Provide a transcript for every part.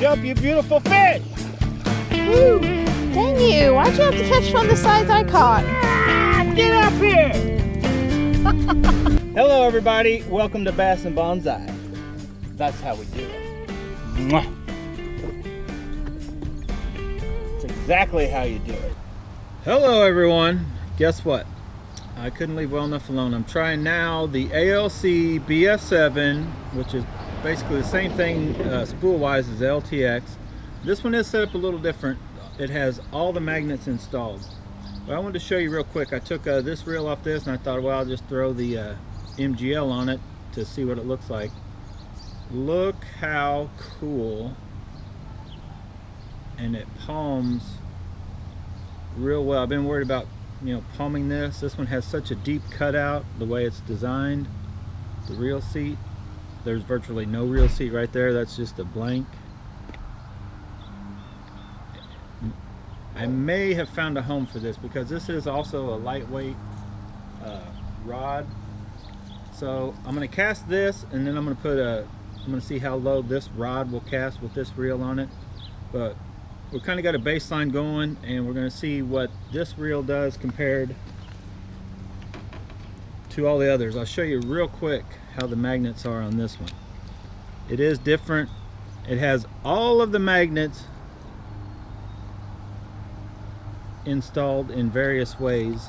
jump, you beautiful fish! Woo! Dang you, why'd you have to catch one the size I caught? Ah, get up here! Hello everybody, welcome to Bass and Bonsai. That's how we do it. Mwah. It's exactly how you do it. Hello everyone, guess what? I couldn't leave well enough alone. I'm trying now the ALC BF7, which is basically the same thing spool-wise as the LTX. This one is set up a little different. It has all the magnets installed. But I wanted to show you real quick. I took this reel off this and I thought, well, I'll just throw the MGL on it to see what it looks like. Look how cool. And it palms real well. I've been worried about, you know, palming this. This one has such a deep cutout the way it's designed. The reel seat, there's virtually no reel seat right there. That's just a blank. I may have found a home for this because this is also a lightweight rod. So I'm going to cast this, and then I'm going to see how low this rod will cast with this reel on it. But we've kind of got a baseline going, and we're going to see what this reel does compared to all the others. I'll show you real quick how the magnets are on this one. It is different. It has all of the magnets installed in various ways,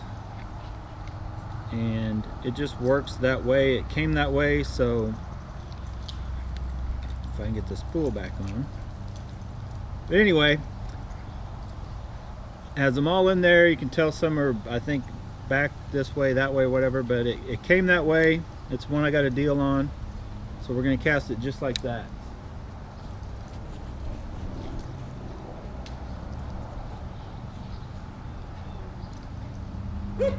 and it just works that way. It came that way, so if I can get the spool back on. But anyway, has them all in there. You can tell some are, I think, back this way, that way, whatever, but it came that way. It's one I got a deal on, so we're going to cast it just like that. Hit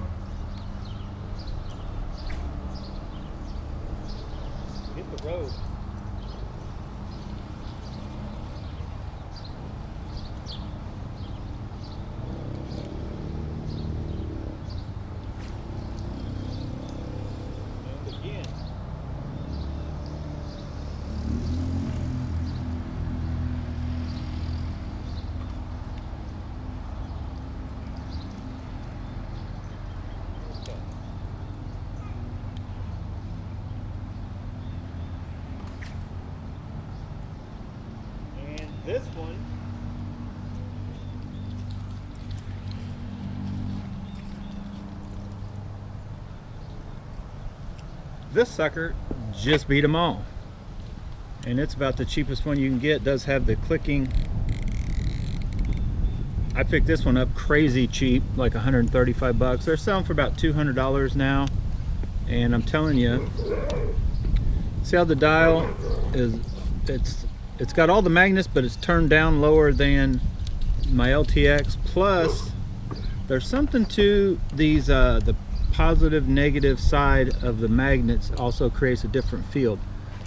the road. This one this sucker just beat them all, and it's about the cheapest one you can get. It does have the clicking. I picked this one up crazy cheap, like 135 bucks. They're selling for about $200 now, and I'm telling you, see how the dial is, it's got all the magnets, but it's turned down lower than my LTX. Plus, there's something to these, the positive negative side of the magnets also creates a different field.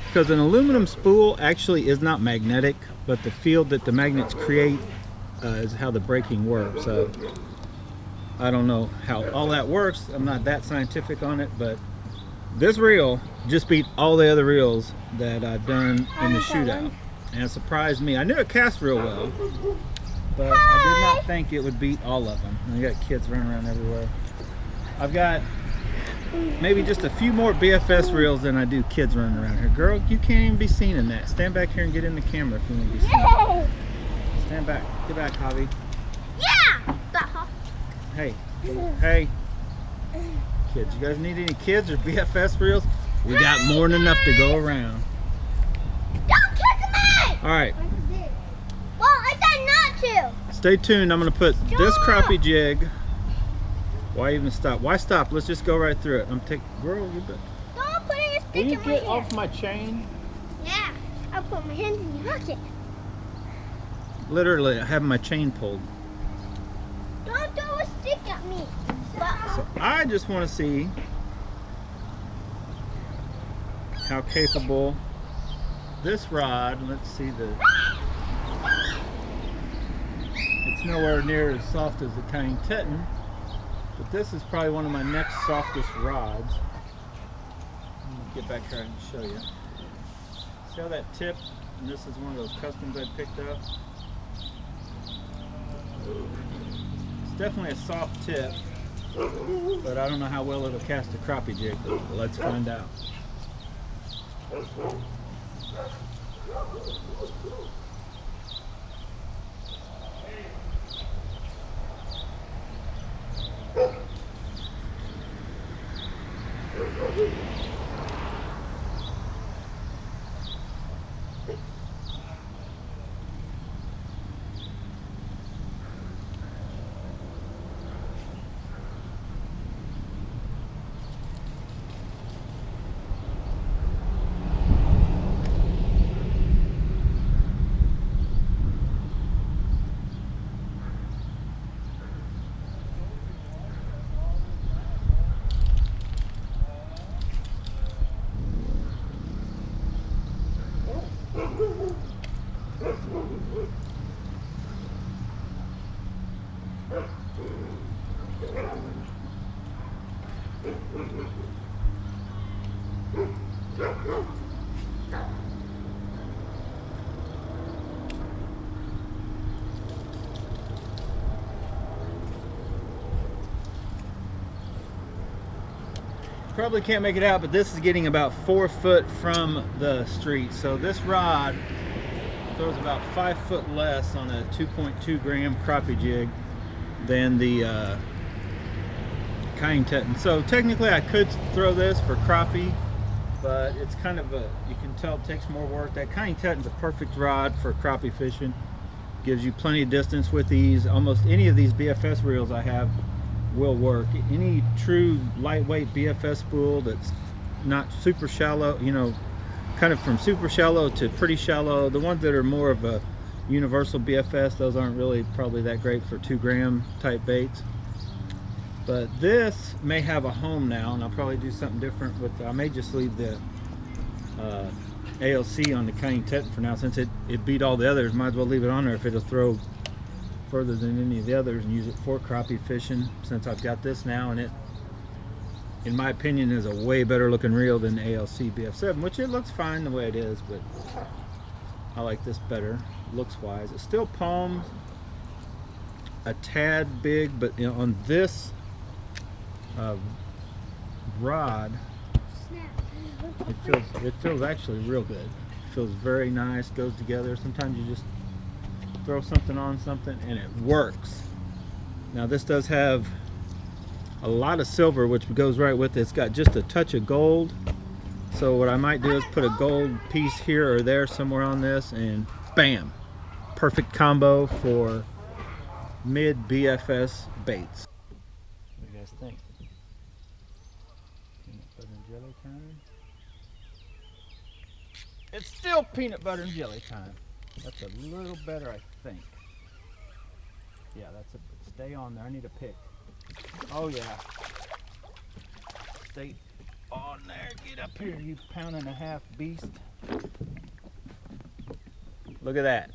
Because an aluminum spool actually is not magnetic, but the field that the magnets create is how the braking works. So I don't know how all that works. I'm not that scientific on it, but this reel just beat all the other reels that I've done in the shootout. And it surprised me. I knew it cast real well, but I did not think it would beat all of them. I got kids running around everywhere. I've got maybe just a few more BFS reels than I do kids running around here. Girl, you can't even be seen in that. Stand back here and get in the camera if you want to be seen. Stand back. Get back, Javi. Yeah! Hey. Hey. Kids, you guys need any kids or BFS reels? We got more than enough to go around. Don't kick me! Alright. Well, I said not to. Stay tuned. I'm going to put this crappie jig. Why even stop? Why stop? Let's just go right through it. I'm taking. Girl, you bet. Don't put your stick Will you in my get hair. off my chain? Yeah, I'll put my hands in your pocket. Literally, I have my chain pulled. Don't throw a stick at me. So I just want to see how capable this rod. Let's see it's nowhere near as soft as the Cayenne Teton, but this is probably one of my next softest rods. Let me get back here and show you. See how that tip and this is one of those customs I picked up. It's definitely a soft tip, but I don't know how well it'll cast a crappie jig. Let's find out. Probably can't make it out, but this is getting about 4 foot from the street. So this rod throws about 5 foot less on a 2.2 gram crappie jig than the Cayenne Teton. So technically I could throw this for crappie, but it's kind of a, you can tell it takes more work. That Cayenne Teton's a perfect rod for crappie fishing. Gives you plenty of distance with these. Almost any of these BFS reels I have will work. Any true lightweight BFS spool that's not super shallow, you know, kind of from super shallow to pretty shallow, the ones that are more of a universal BFS, those aren't really probably that great for 2 gram type baits. But this may have a home now, and I'll probably do something different with, I may just leave the ALC on the Cayenne Teton for now, since it beat all the others. Might as well leave it on there if it'll throw further than any of the others, and use it for crappie fishing, since I've got this now, and it, in my opinion, is a way better looking reel than the ALC BF7, which it looks fine the way it is, but I like this better looks wise. It still palms a tad big, but you know, on this rod it feels actually real good. It feels very nice, goes together. Sometimes you just throw something on something and it works. Now this does have a lot of silver, which goes right with it. It's got just a touch of gold, so what I might do is put a gold piece here or there somewhere on this, and bam, perfect combo for mid BFS baits. What do you guys think? Peanut butter and jelly time. It's still peanut butter and jelly time. That's a little better, I think. Yeah, that's a, stay on there. I need a pick. Oh yeah. Stay on there. Get up here, you pound-and-a-half beast. Look at that.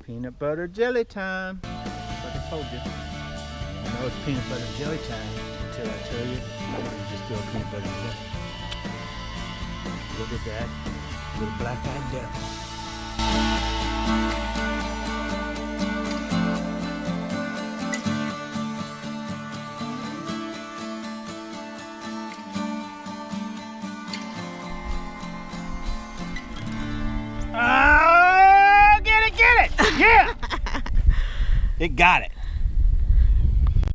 Peanut butter jelly time. Like I told you. You know it's peanut butter jelly time until I tell you it's just still peanut butter jelly. Look at that. Little black-eyed duck. Oh, get it! Yeah! It got it.